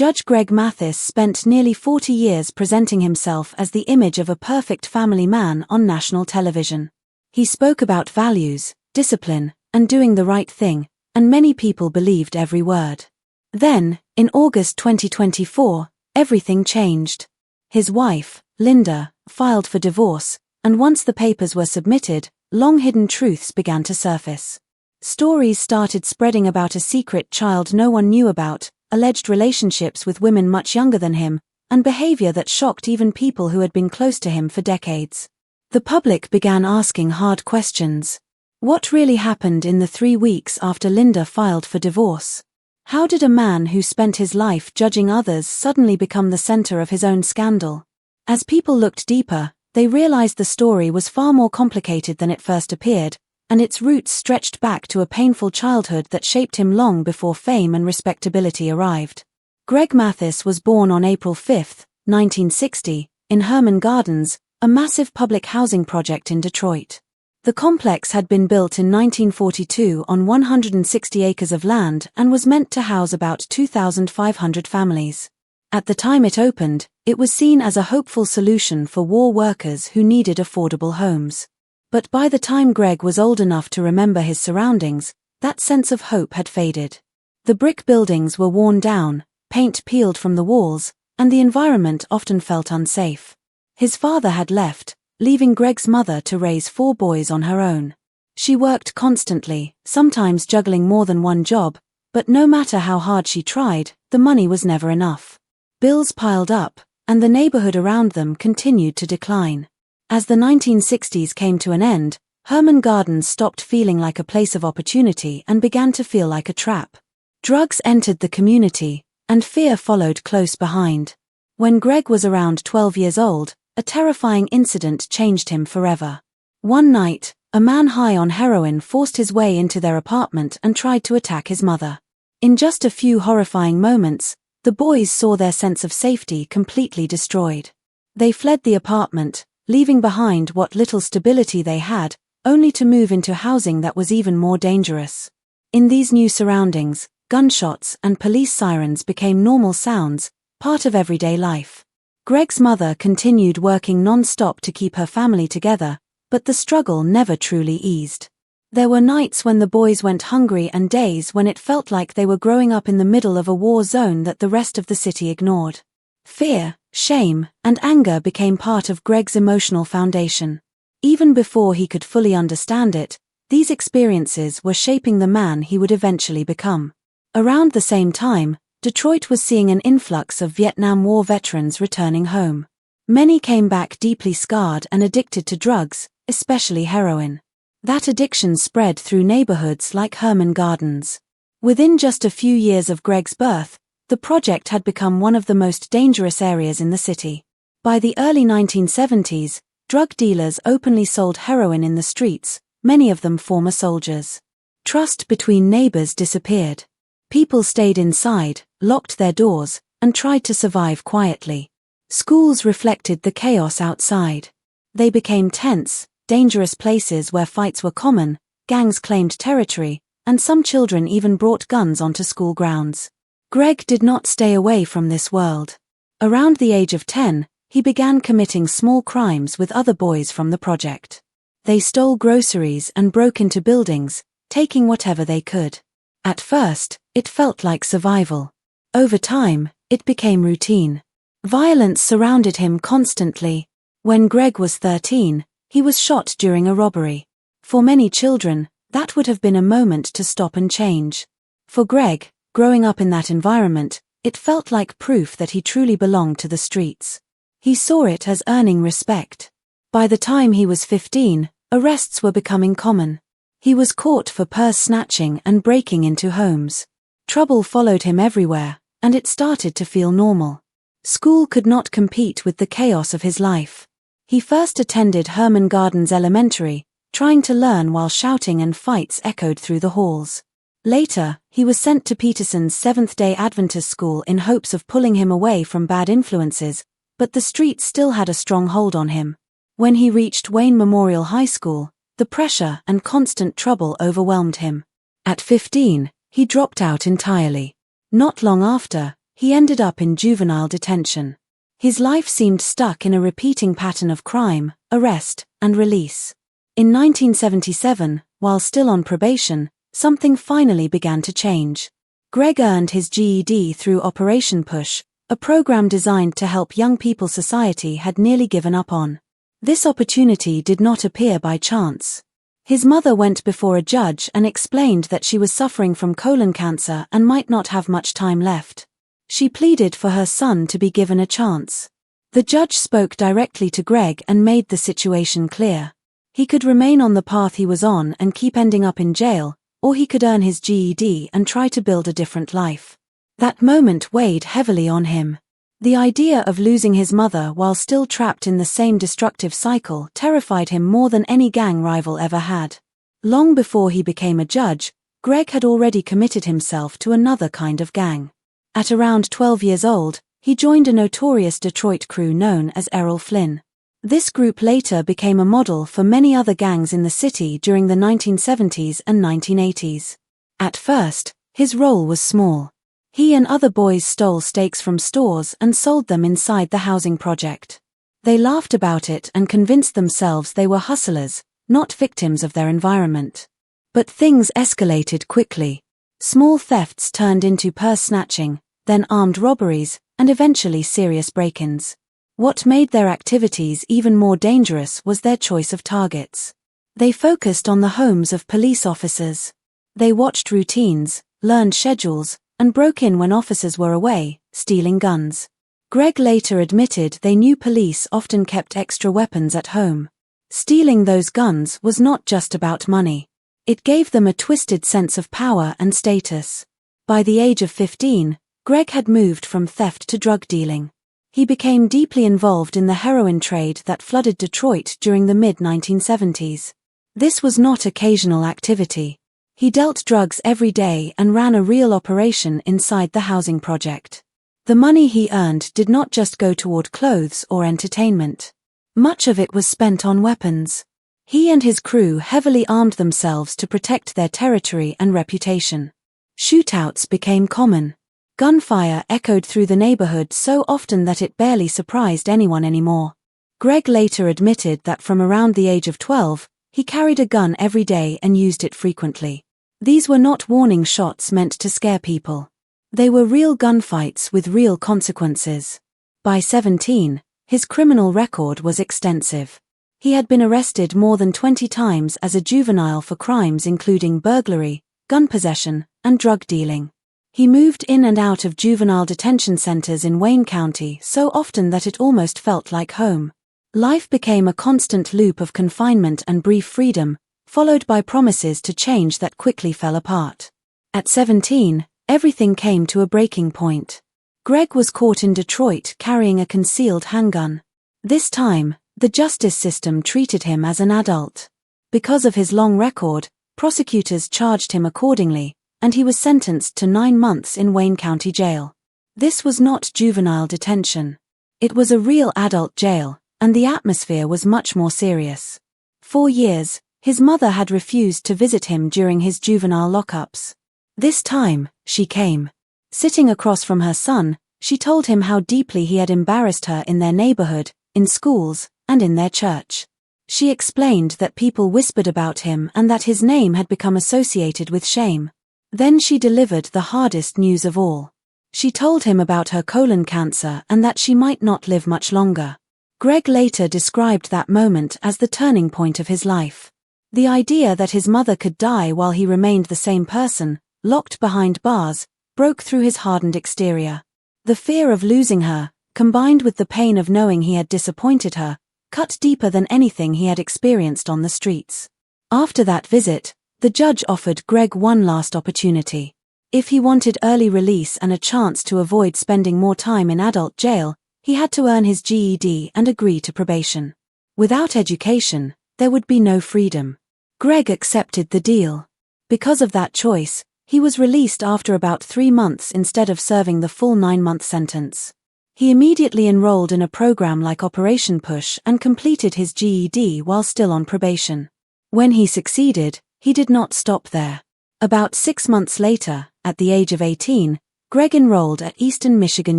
Judge Greg Mathis spent nearly 40 years presenting himself as the image of a perfect family man on national television. He spoke about values, discipline, and doing the right thing, and many people believed every word. Then, in August 2024, everything changed. His wife, Linda, filed for divorce, and once the papers were submitted, long-hidden truths began to surface. Stories started spreading about a secret child no one knew about, alleged relationships with women much younger than him, and behavior that shocked even people who had been close to him for decades. The public began asking hard questions. What really happened in the 3 weeks after Linda filed for divorce? How did a man who spent his life judging others suddenly become the center of his own scandal? As people looked deeper, they realized the story was far more complicated than it first appeared, and its roots stretched back to a painful childhood that shaped him long before fame and respectability arrived. Greg Mathis was born on April 5, 1960, in Herman Gardens, a massive public housing project in Detroit. The complex had been built in 1942 on 160 acres of land and was meant to house about 2,500 families. At the time it opened, it was seen as a hopeful solution for war workers who needed affordable homes. But by the time Greg was old enough to remember his surroundings, that sense of hope had faded. The brick buildings were worn down, paint peeled from the walls, and the environment often felt unsafe. His father had left, leaving Greg's mother to raise 4 boys on her own. She worked constantly, sometimes juggling more than one job, but no matter how hard she tried, the money was never enough. Bills piled up, and the neighborhood around them continued to decline. As the 1960s came to an end, Herman Gardens stopped feeling like a place of opportunity and began to feel like a trap. Drugs entered the community, and fear followed close behind. When Greg was around 12 years old, a terrifying incident changed him forever. One night, a man high on heroin forced his way into their apartment and tried to attack his mother. In just a few horrifying moments, the boys saw their sense of safety completely destroyed. They fled the apartment, leaving behind what little stability they had, only to move into housing that was even more dangerous. In these new surroundings, gunshots and police sirens became normal sounds, part of everyday life. Greg's mother continued working non-stop to keep her family together, but the struggle never truly eased. There were nights when the boys went hungry and days when it felt like they were growing up in the middle of a war zone that the rest of the city ignored. Fear, shame, and anger became part of Greg's emotional foundation. Even before he could fully understand it, these experiences were shaping the man he would eventually become. Around the same time, Detroit was seeing an influx of Vietnam War veterans returning home. Many came back deeply scarred and addicted to drugs, especially heroin. That addiction spread through neighborhoods like Herman Gardens. Within just a few years of Greg's birth, the project had become one of the most dangerous areas in the city. By the early 1970s, drug dealers openly sold heroin in the streets, many of them former soldiers. Trust between neighbors disappeared. People stayed inside, locked their doors, and tried to survive quietly. Schools reflected the chaos outside. They became tense, dangerous places where fights were common, gangs claimed territory, and some children even brought guns onto school grounds. Greg did not stay away from this world. Around the age of 10, he began committing small crimes with other boys from the project. They stole groceries and broke into buildings, taking whatever they could. At first, it felt like survival. Over time, it became routine. Violence surrounded him constantly. When Greg was 13, he was shot during a robbery. For many children, that would have been a moment to stop and change. For Greg, growing up in that environment, it felt like proof that he truly belonged to the streets. He saw it as earning respect. By the time he was 15, arrests were becoming common. He was caught for purse snatching and breaking into homes. Trouble followed him everywhere, and it started to feel normal. School could not compete with the chaos of his life. He first attended Herman Gardens Elementary, trying to learn while shouting and fights echoed through the halls. Later, he was sent to Peterson's Seventh-day Adventist school in hopes of pulling him away from bad influences, but the streets still had a strong hold on him. When he reached Wayne Memorial High School, the pressure and constant trouble overwhelmed him. At 15, he dropped out entirely. Not long after, he ended up in juvenile detention. His life seemed stuck in a repeating pattern of crime, arrest, and release. In 1977, while still on probation, something finally began to change. Greg earned his GED through Operation Push, a program designed to help young people society had nearly given up on. This opportunity did not appear by chance. His mother went before a judge and explained that she was suffering from colon cancer and might not have much time left. She pleaded for her son to be given a chance. The judge spoke directly to Greg and made the situation clear. He could remain on the path he was on and keep ending up in jail, or he could earn his GED and try to build a different life. That moment weighed heavily on him. The idea of losing his mother while still trapped in the same destructive cycle terrified him more than any gang rival ever had. Long before he became a judge, Greg had already committed himself to another kind of gang. At around 12 years old, he joined a notorious Detroit crew known as Errol Flynn. This group later became a model for many other gangs in the city during the 1970s and 1980s. At first, his role was small. He and other boys stole steaks from stores and sold them inside the housing project. They laughed about it and convinced themselves they were hustlers, not victims of their environment. But things escalated quickly. Small thefts turned into purse snatching, then armed robberies, and eventually serious break-ins. What made their activities even more dangerous was their choice of targets. They focused on the homes of police officers. They watched routines, learned schedules, and broke in when officers were away, stealing guns. Greg later admitted they knew police often kept extra weapons at home. Stealing those guns was not just about money. It gave them a twisted sense of power and status. By the age of 15, Greg had moved from theft to drug dealing. He became deeply involved in the heroin trade that flooded Detroit during the mid-1970s. This was not occasional activity. He dealt drugs every day and ran a real operation inside the housing project. The money he earned did not just go toward clothes or entertainment. Much of it was spent on weapons. He and his crew heavily armed themselves to protect their territory and reputation. Shootouts became common. Gunfire echoed through the neighborhood so often that it barely surprised anyone anymore. Greg later admitted that from around the age of 12, he carried a gun every day and used it frequently. These were not warning shots meant to scare people. They were real gunfights with real consequences. By 17, his criminal record was extensive. He had been arrested more than 20 times as a juvenile for crimes including burglary, gun possession, and drug dealing. He moved in and out of juvenile detention centers in Wayne County so often that it almost felt like home. Life became a constant loop of confinement and brief freedom, followed by promises to change that quickly fell apart. At 17, everything came to a breaking point. Greg was caught in Detroit carrying a concealed handgun. This time, the justice system treated him as an adult. Because of his long record, prosecutors charged him accordingly, and he was sentenced to 9 months in Wayne County Jail. This was not juvenile detention. It was a real adult jail, and the atmosphere was much more serious. For years, his mother had refused to visit him during his juvenile lockups. This time, she came. Sitting across from her son, she told him how deeply he had embarrassed her in their neighborhood, in schools, and in their church. She explained that people whispered about him and that his name had become associated with shame. Then she delivered the hardest news of all. She told him about her colon cancer and that she might not live much longer. Greg later described that moment as the turning point of his life. The idea that his mother could die while he remained the same person, locked behind bars, broke through his hardened exterior. The fear of losing her, combined with the pain of knowing he had disappointed her, cut deeper than anything he had experienced on the streets. After that visit, the judge offered Greg one last opportunity. If he wanted early release and a chance to avoid spending more time in adult jail, he had to earn his GED and agree to probation. Without education, there would be no freedom. Greg accepted the deal. Because of that choice, he was released after about 3 months instead of serving the full 9-month sentence. He immediately enrolled in a program like Operation Push and completed his GED while still on probation. When he succeeded, he did not stop there. About 6 months later, at the age of 18, Greg enrolled at Eastern Michigan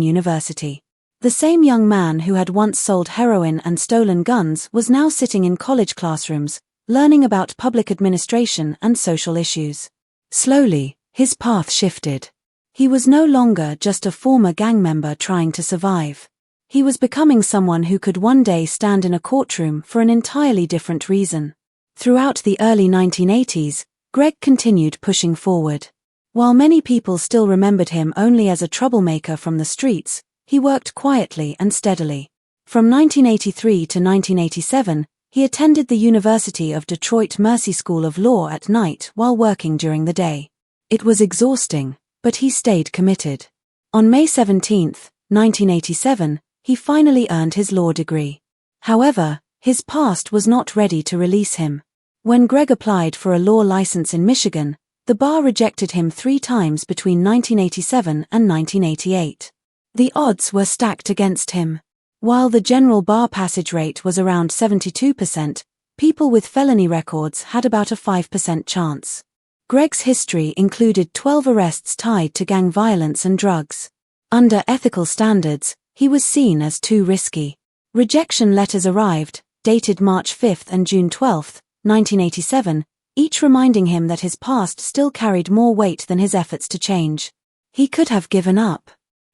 University. The same young man who had once sold heroin and stolen guns was now sitting in college classrooms, learning about public administration and social issues. Slowly, his path shifted. He was no longer just a former gang member trying to survive. He was becoming someone who could one day stand in a courtroom for an entirely different reason. Throughout the early 1980s, Greg continued pushing forward. While many people still remembered him only as a troublemaker from the streets, he worked quietly and steadily. From 1983 to 1987, he attended the University of Detroit Mercy School of Law at night while working during the day. It was exhausting, but he stayed committed. On May 17, 1987, he finally earned his law degree. However, his past was not ready to release him. When Greg applied for a law license in Michigan, the bar rejected him 3 times between 1987 and 1988. The odds were stacked against him. While the general bar passage rate was around 72%, people with felony records had about a 5% chance. Greg's history included 12 arrests tied to gang violence and drugs. Under ethical standards, he was seen as too risky. Rejection letters arrived, dated March 5 and June 12, 1987, each reminding him that his past still carried more weight than his efforts to change. He could have given up.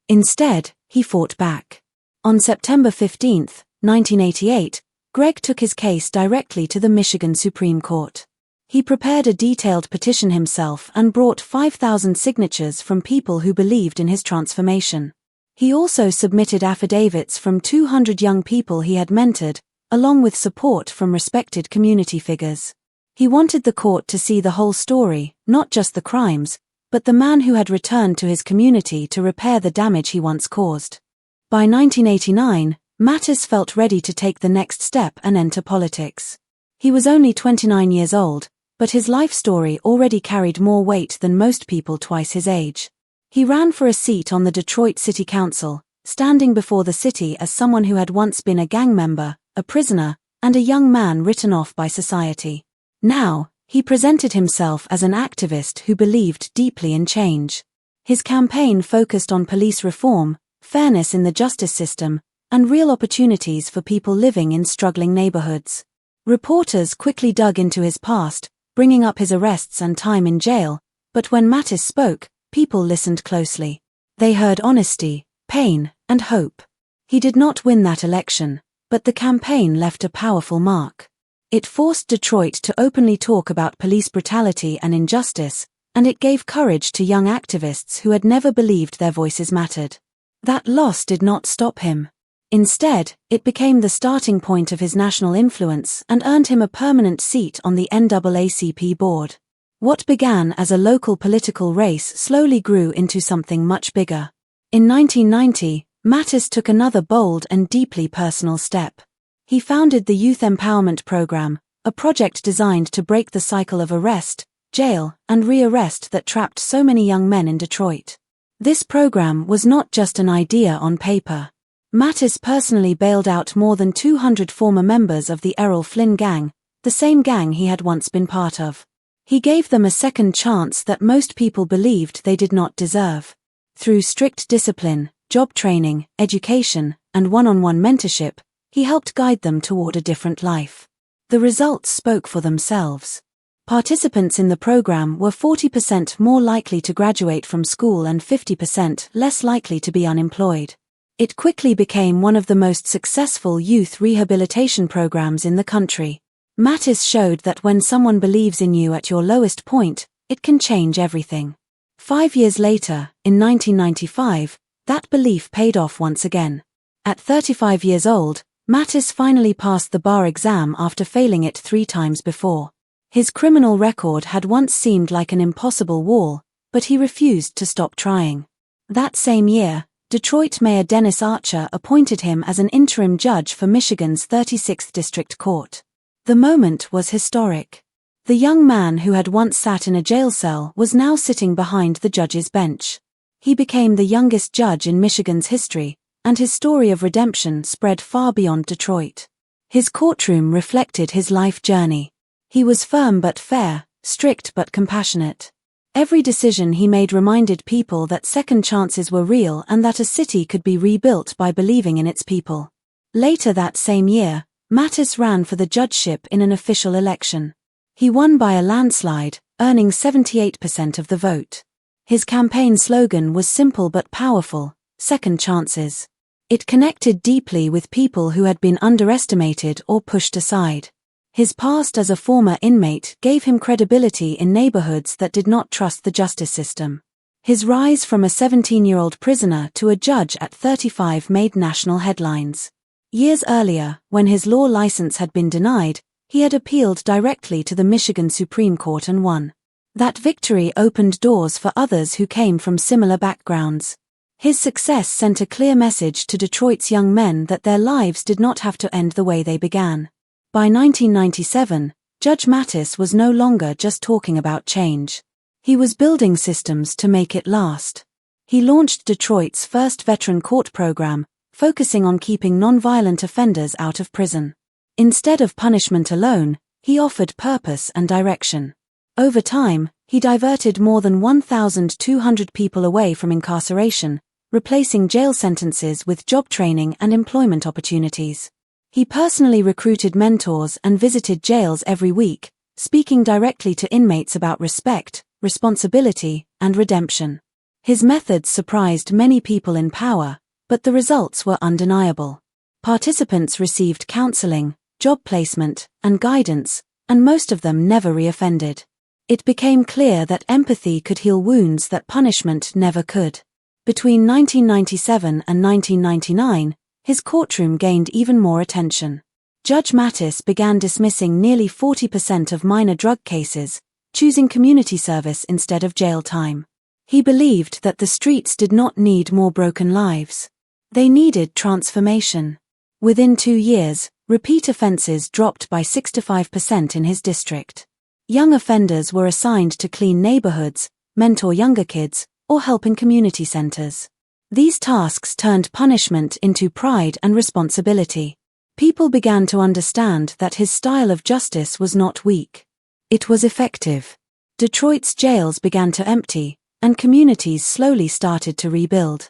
Instead, he fought back. On September 15, 1988, Greg took his case directly to the Michigan Supreme Court. He prepared a detailed petition himself and brought 5,000 signatures from people who believed in his transformation. He also submitted affidavits from 200 young people he had mentored, along with support from respected community figures. He wanted the court to see the whole story, not just the crimes, but the man who had returned to his community to repair the damage he once caused. By 1989, Mathis felt ready to take the next step and enter politics. He was only 29 years old, but his life story already carried more weight than most people twice his age. He ran for a seat on the Detroit City Council, standing before the city as someone who had once been a gang member, a prisoner, and a young man written off by society. Now, he presented himself as an activist who believed deeply in change. His campaign focused on police reform, fairness in the justice system, and real opportunities for people living in struggling neighborhoods. Reporters quickly dug into his past, bringing up his arrests and time in jail, but when Mathis spoke, people listened closely. They heard honesty, pain, and hope. He did not win that election, but the campaign left a powerful mark. It forced Detroit to openly talk about police brutality and injustice, and it gave courage to young activists who had never believed their voices mattered. That loss did not stop him. Instead, it became the starting point of his national influence and earned him a permanent seat on the NAACP board. What began as a local political race slowly grew into something much bigger. In 1990, Mathis took another bold and deeply personal step. He founded the Youth Empowerment Program, a project designed to break the cycle of arrest, jail, and re-arrest that trapped so many young men in Detroit. This program was not just an idea on paper. Mathis personally bailed out more than 200 former members of the Errol Flynn gang, the same gang he had once been part of. He gave them a second chance that most people believed they did not deserve. Through strict discipline, job training, education, and one-on-one mentorship, he helped guide them toward a different life. The results spoke for themselves. Participants in the program were 40% more likely to graduate from school and 50% less likely to be unemployed. It quickly became one of the most successful youth rehabilitation programs in the country. Mathis showed that when someone believes in you at your lowest point, it can change everything. 5 years later, in 1995, that belief paid off once again. At 35 years old, Mathis finally passed the bar exam after failing it 3 times before. His criminal record had once seemed like an impossible wall, but he refused to stop trying. That same year, Detroit Mayor Dennis Archer appointed him as an interim judge for Michigan's 36th District Court. The moment was historic. The young man who had once sat in a jail cell was now sitting behind the judge's bench. He became the youngest judge in Michigan's history, and his story of redemption spread far beyond Detroit. His courtroom reflected his life journey. He was firm but fair, strict but compassionate. Every decision he made reminded people that second chances were real and that a city could be rebuilt by believing in its people. Later that same year, Mathis ran for the judgeship in an official election. He won by a landslide, earning 78% of the vote. His campaign slogan was simple but powerful: second chances. It connected deeply with people who had been underestimated or pushed aside. His past as a former inmate gave him credibility in neighborhoods that did not trust the justice system. His rise from a 17-year-old prisoner to a judge at 35 made national headlines. Years earlier, when his law license had been denied, he had appealed directly to the Michigan Supreme Court and won. That victory opened doors for others who came from similar backgrounds. His success sent a clear message to Detroit's young men that their lives did not have to end the way they began. By 1997, Judge Mathis was no longer just talking about change. He was building systems to make it last. He launched Detroit's first veteran court program, focusing on keeping nonviolent offenders out of prison. Instead of punishment alone, he offered purpose and direction. Over time, he diverted more than 1,200 people away from incarceration, replacing jail sentences with job training and employment opportunities. He personally recruited mentors and visited jails every week, speaking directly to inmates about respect, responsibility, and redemption. His methods surprised many people in power, but the results were undeniable. Participants received counseling, job placement, and guidance, and most of them never reoffended. It became clear that empathy could heal wounds that punishment never could. Between 1997 and 1999, his courtroom gained even more attention. Judge Mathis began dismissing nearly 40% of minor drug cases, choosing community service instead of jail time. He believed that the streets did not need more broken lives. They needed transformation. Within 2 years, repeat offenses dropped by 65% in his district. Young offenders were assigned to clean neighborhoods, mentor younger kids, or help in community centers. These tasks turned punishment into pride and responsibility. People began to understand that his style of justice was not weak. It was effective. Detroit's jails began to empty, and communities slowly started to rebuild.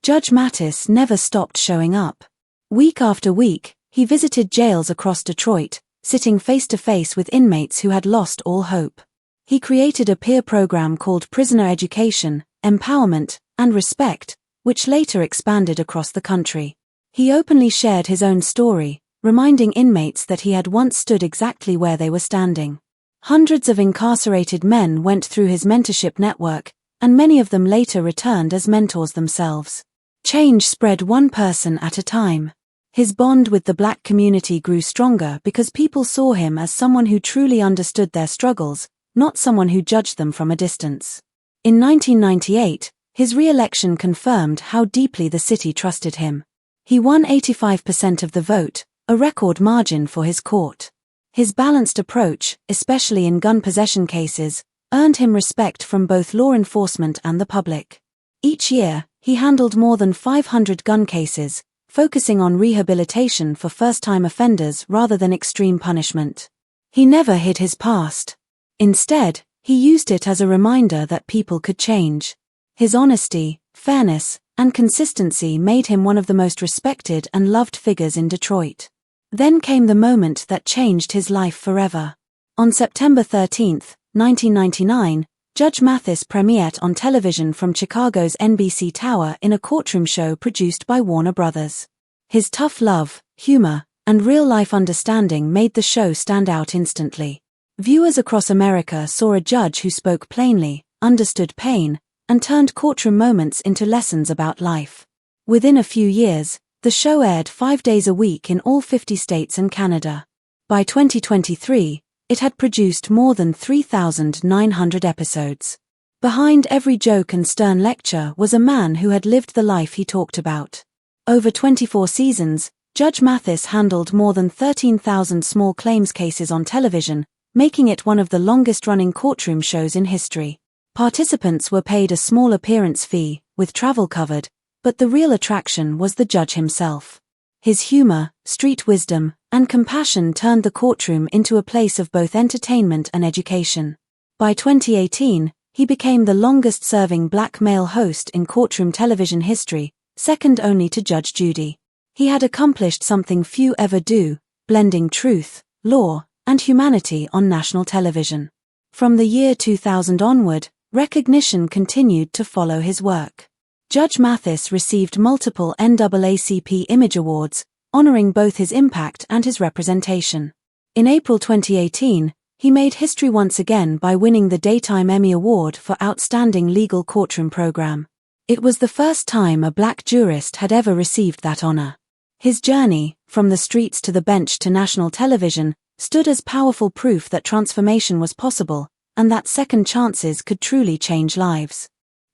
Judge Mathis never stopped showing up. Week after week, he visited jails across Detroit, sitting face-to-face with inmates who had lost all hope. He created a peer program called Prisoner Education, Empowerment, and Respect, which later expanded across the country. He openly shared his own story, reminding inmates that he had once stood exactly where they were standing. Hundreds of incarcerated men went through his mentorship network, and many of them later returned as mentors themselves. Change spread one person at a time. His bond with the Black community grew stronger because people saw him as someone who truly understood their struggles, not someone who judged them from a distance. In 1998, his re-election confirmed how deeply the city trusted him. He won 85% of the vote, a record margin for his court. His balanced approach, especially in gun possession cases, earned him respect from both law enforcement and the public. Each year, he handled more than 500 gun cases, focusing on rehabilitation for first-time offenders rather than extreme punishment. He never hid his past. Instead, he used it as a reminder that people could change. His honesty, fairness, and consistency made him one of the most respected and loved figures in Detroit. Then came the moment that changed his life forever. On September 13, 1999, Judge Mathis premiered on television from Chicago's NBC Tower in a courtroom show produced by Warner Brothers. His tough love, humor, and real-life understanding made the show stand out instantly. Viewers across America saw a judge who spoke plainly, understood pain, and turned courtroom moments into lessons about life. Within a few years, the show aired 5 days a week in all 50 states and Canada. By 2023, it had produced more than 3,900 episodes. Behind every joke and stern lecture was a man who had lived the life he talked about. Over 24 seasons, Judge Mathis handled more than 13,000 small claims cases on television, making it one of the longest-running courtroom shows in history. Participants were paid a small appearance fee, with travel covered, but the real attraction was the judge himself. His humor, street wisdom, and compassion turned the courtroom into a place of both entertainment and education. By 2018, He became the longest-serving black male host in courtroom television history, second only to Judge Judy. He had accomplished something few ever do, blending truth, law, and humanity on national television. From the year 2000 onward, recognition continued to follow his work. Judge Mathis received multiple NAACP Image Awards, honoring both his impact and his representation. In April 2018, he made history once again by winning the Daytime Emmy Award for Outstanding Legal Courtroom Program. It was the first time a black jurist had ever received that honor. His journey, from the streets to the bench to national television, stood as powerful proof that transformation was possible, and that second chances could truly change lives.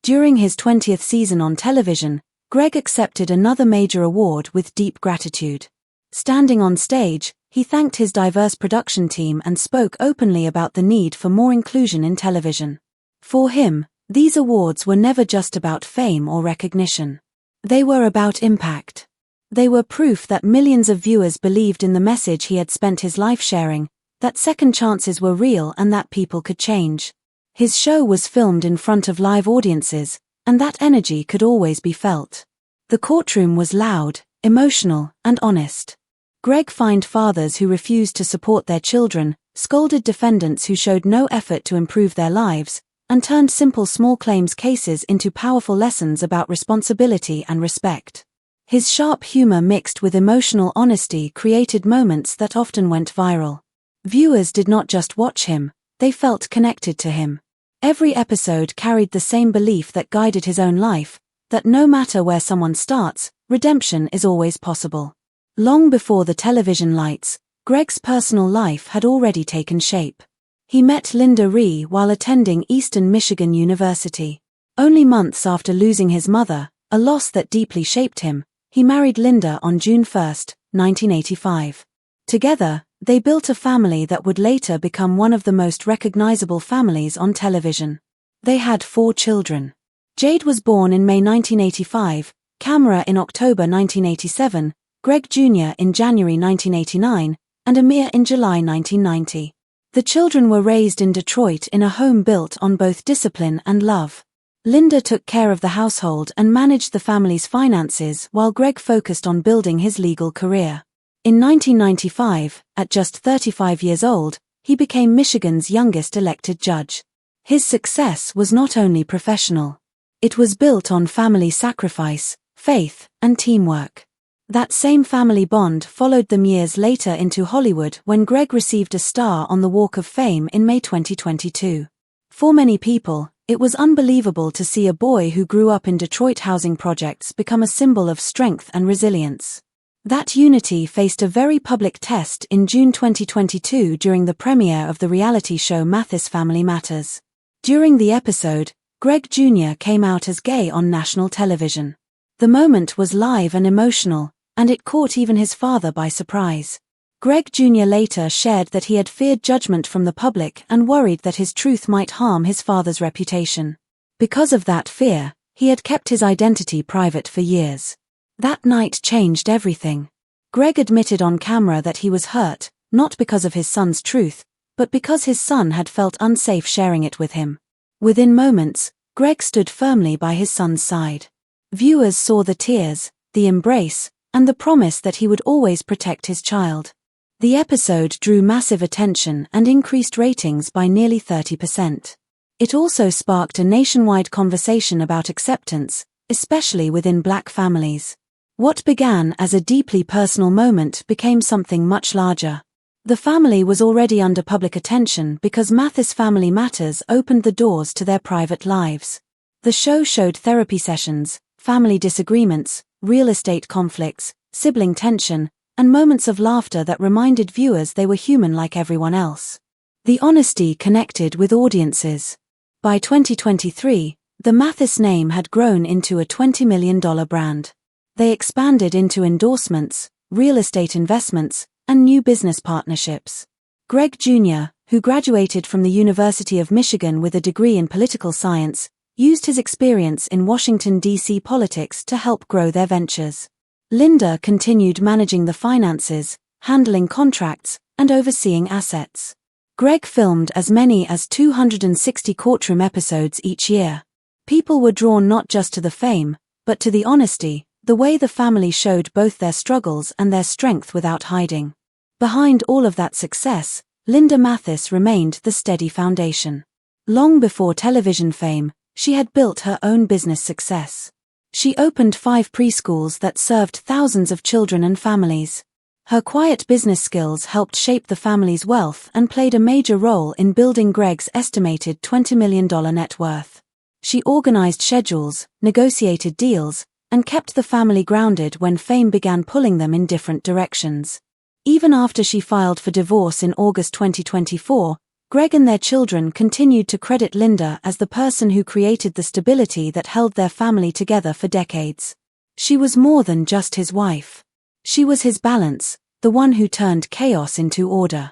During his 20th season on television, Greg accepted another major award with deep gratitude. Standing on stage, he thanked his diverse production team and spoke openly about the need for more inclusion in television. For him, these awards were never just about fame or recognition. They were about impact. They were proof that millions of viewers believed in the message he had spent his life sharing, that second chances were real and that people could change. His show was filmed in front of live audiences, and that energy could always be felt. The courtroom was loud, emotional, and honest. Greg fined fathers who refused to support their children, scolded defendants who showed no effort to improve their lives, and turned simple small claims cases into powerful lessons about responsibility and respect. His sharp humor mixed with emotional honesty created moments that often went viral. Viewers did not just watch him, they felt connected to him. Every episode carried the same belief that guided his own life, that no matter where someone starts, redemption is always possible. Long before the television lights, Greg's personal life had already taken shape. He met Linda Ree while attending Eastern Michigan University. Only months after losing his mother, a loss that deeply shaped him, he married Linda on June 1, 1985. Together, they built a family that would later become one of the most recognizable families on television. They had 4 children. Jade was born in May 1985, Camera in October 1987, Greg Jr. in January 1989, and Amir in July 1990. The children were raised in Detroit in a home built on both discipline and love. Linda took care of the household and managed the family's finances while Greg focused on building his legal career. In 1995, at just 35 years old, he became Michigan's youngest elected judge. His success was not only professional. It was built on family sacrifice, faith, and teamwork. That same family bond followed them years later into Hollywood when Greg received a star on the Walk of Fame in May 2022. For many people, it was unbelievable to see a boy who grew up in Detroit housing projects become a symbol of strength and resilience. That unity faced a very public test in June 2022 during the premiere of the reality show Mathis Family Matters. During the episode, Greg Jr. came out as gay on national television. The moment was live and emotional, and it caught even his father by surprise. Greg Jr. later shared that he had feared judgment from the public and worried that his truth might harm his father's reputation. Because of that fear, he had kept his identity private for years. That night changed everything. Greg admitted on camera that he was hurt, not because of his son's truth, but because his son had felt unsafe sharing it with him. Within moments, Greg stood firmly by his son's side. Viewers saw the tears, the embrace, and the promise that he would always protect his child. The episode drew massive attention and increased ratings by nearly 30%. It also sparked a nationwide conversation about acceptance, especially within black families. What began as a deeply personal moment became something much larger. The family was already under public attention because Mathis Family Matters opened the doors to their private lives. The show showed therapy sessions, family disagreements, real estate conflicts, sibling tension, and moments of laughter that reminded viewers they were human like everyone else. The honesty connected with audiences. By 2023, the Mathis name had grown into a $20 million brand. They expanded into endorsements, real estate investments, and new business partnerships. Greg Jr., who graduated from the University of Michigan with a degree in political science, used his experience in Washington, D.C. politics to help grow their ventures. Linda continued managing the finances, handling contracts, and overseeing assets. Greg filmed as many as 260 courtroom episodes each year. People were drawn not just to the fame, but to the honesty, the way the family showed both their struggles and their strength without hiding. Behind all of that success, Linda Mathis remained the steady foundation. Long before television fame, she had built her own business success. She opened 5 preschools that served thousands of children and families. Her quiet business skills helped shape the family's wealth and played a major role in building Greg's estimated $20 million net worth. She organized schedules, negotiated deals, and kept the family grounded when fame began pulling them in different directions. Even after she filed for divorce in August 2024, Greg and their children continued to credit Linda as the person who created the stability that held their family together for decades. She was more than just his wife. She was his balance, the one who turned chaos into order.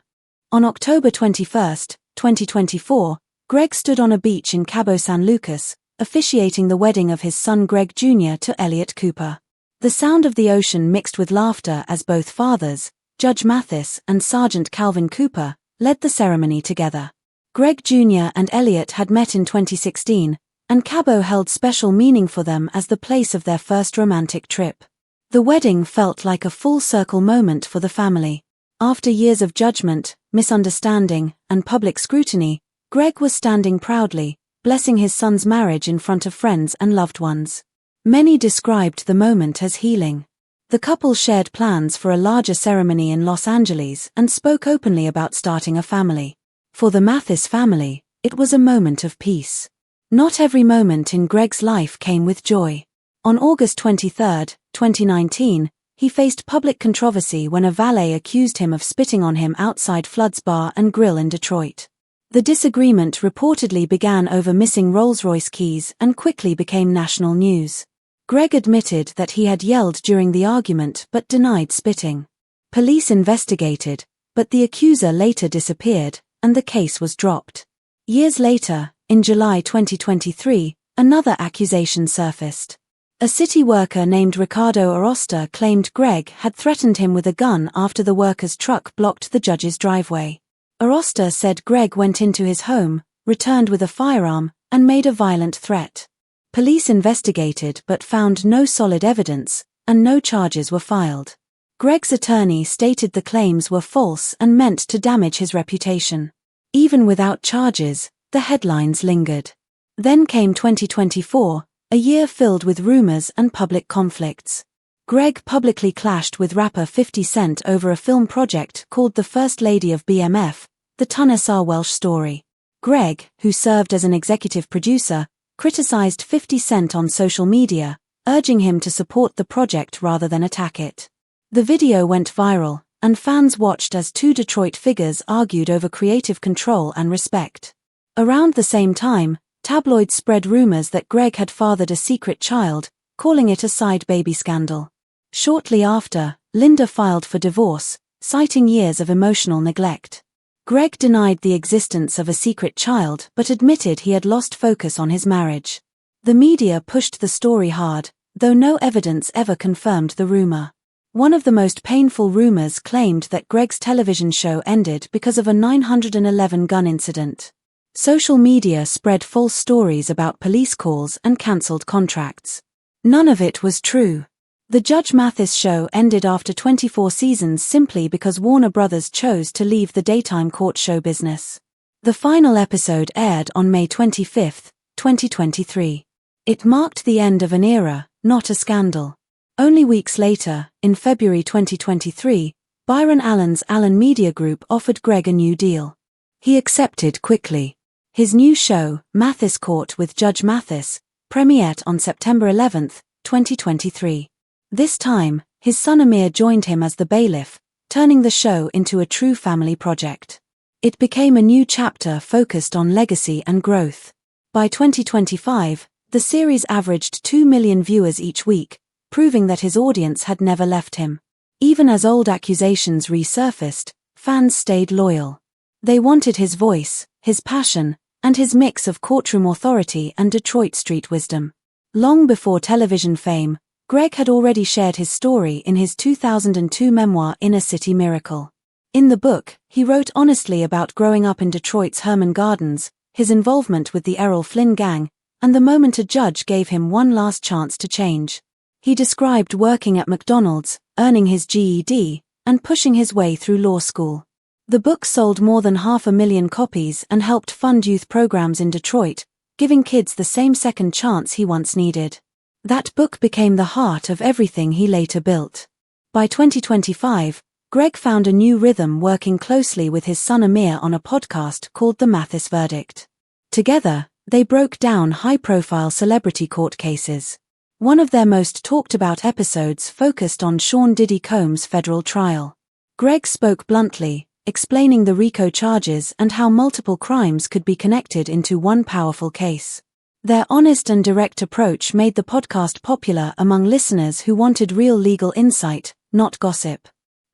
On October 21, 2024, Greg stood on a beach in Cabo San Lucas, officiating the wedding of his son Greg Jr. to Elliot Cooper. The sound of the ocean mixed with laughter as both fathers, Judge Mathis and Sergeant Calvin Cooper, led the ceremony together. Greg Jr. and Elliot had met in 2016, and Cabo held special meaning for them as the place of their first romantic trip. The wedding felt like a full-circle moment for the family. After years of judgment, misunderstanding, and public scrutiny, Greg was standing proudly, blessing his son's marriage in front of friends and loved ones. Many described the moment as healing. The couple shared plans for a larger ceremony in Los Angeles and spoke openly about starting a family. For the Mathis family, it was a moment of peace. Not every moment in Greg's life came with joy. On August 23, 2019, he faced public controversy when a valet accused him of spitting on him outside Flood's Bar and Grill in Detroit. The disagreement reportedly began over missing Rolls-Royce keys and quickly became national news. Greg admitted that he had yelled during the argument but denied spitting. Police investigated, but the accuser later disappeared, and the case was dropped. Years later, in July 2023, another accusation surfaced. A city worker named Ricardo Arosta claimed Greg had threatened him with a gun after the worker's truck blocked the judge's driveway. Arosta said Greg went into his home, returned with a firearm, and made a violent threat. Police investigated but found no solid evidence, and no charges were filed. Greg's attorney stated the claims were false and meant to damage his reputation. Even without charges, the headlines lingered. Then came 2024, a year filled with rumors and public conflicts. Greg publicly clashed with rapper 50 Cent over a film project called The First Lady of BMF, The Tunessa Welsh Story. Greg, who served as an executive producer, criticized 50 Cent on social media, urging him to support the project rather than attack it. The video went viral, and fans watched as 2 Detroit figures argued over creative control and respect. Around the same time, tabloids spread rumors that Greg had fathered a secret child, calling it a side baby scandal. Shortly after, Linda filed for divorce, citing years of emotional neglect. Greg denied the existence of a secret child but admitted he had lost focus on his marriage. The media pushed the story hard, though no evidence ever confirmed the rumor. One of the most painful rumors claimed that Greg's television show ended because of a 911 gun incident. Social media spread false stories about police calls and cancelled contracts. None of it was true. The Judge Mathis show ended after 24 seasons simply because Warner Brothers chose to leave the daytime court show business. The final episode aired on May 25, 2023. It marked the end of an era, not a scandal. Only weeks later, in February 2023, Byron Allen's Allen Media Group offered Greg a new deal. He accepted quickly. His new show, Mathis Court with Judge Mathis, premiered on September 11, 2023. This time, his son Amir joined him as the bailiff, turning the show into a true family project. It became a new chapter focused on legacy and growth. By 2025, the series averaged 2 million viewers each week, proving that his audience had never left him. Even as old accusations resurfaced, fans stayed loyal. They wanted his voice, his passion, and his mix of courtroom authority and Detroit street wisdom. Long before television fame, Greg had already shared his story in his 2002 memoir Inner City Miracle. In the book, he wrote honestly about growing up in Detroit's Herman Gardens, his involvement with the Errol Flynn gang, and the moment a judge gave him one last chance to change. He described working at McDonald's, earning his GED, and pushing his way through law school. The book sold more than 500,000 copies and helped fund youth programs in Detroit, giving kids the same second chance he once needed. That book became the heart of everything he later built. By 2025, Greg found a new rhythm working closely with his son Amir on a podcast called The Mathis Verdict. Together, they broke down high-profile celebrity court cases. One of their most talked-about episodes focused on Sean Diddy Combs' federal trial. Greg spoke bluntly, explaining the RICO charges and how multiple crimes could be connected into one powerful case. Their honest and direct approach made the podcast popular among listeners who wanted real legal insight, not gossip.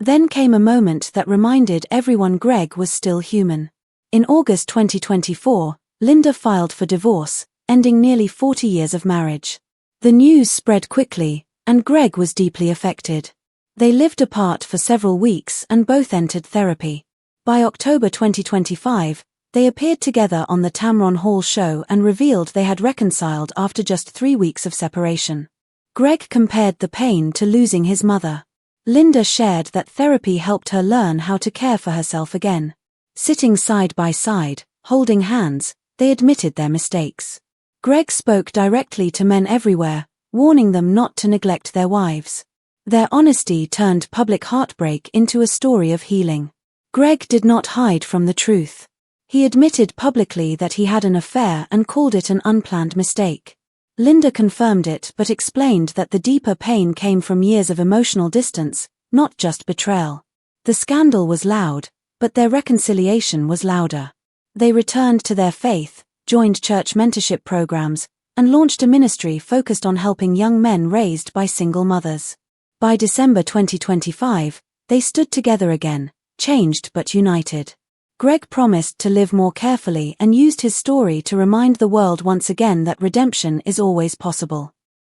Then came a moment that reminded everyone Greg was still human. In August 2024, Linda filed for divorce, ending nearly 40 years of marriage. The news spread quickly, and Greg was deeply affected. They lived apart for several weeks and both entered therapy. By October 2025, they appeared together on the Tamron Hall show and revealed they had reconciled after just 3 weeks of separation. Greg compared the pain to losing his mother. Linda shared that therapy helped her learn how to care for herself again. Sitting side by side, holding hands, they admitted their mistakes. Greg spoke directly to men everywhere, warning them not to neglect their wives. Their honesty turned public heartbreak into a story of healing. Greg did not hide from the truth. He admitted publicly that he had an affair and called it an unplanned mistake. Linda confirmed it but explained that the deeper pain came from years of emotional distance, not just betrayal. The scandal was loud, but their reconciliation was louder. They returned to their faith, joined church mentorship programs, and launched a ministry focused on helping young men raised by single mothers. By December 2025, they stood together again, changed but united. Greg promised to live more carefully and used his story to remind the world once again that redemption is always possible.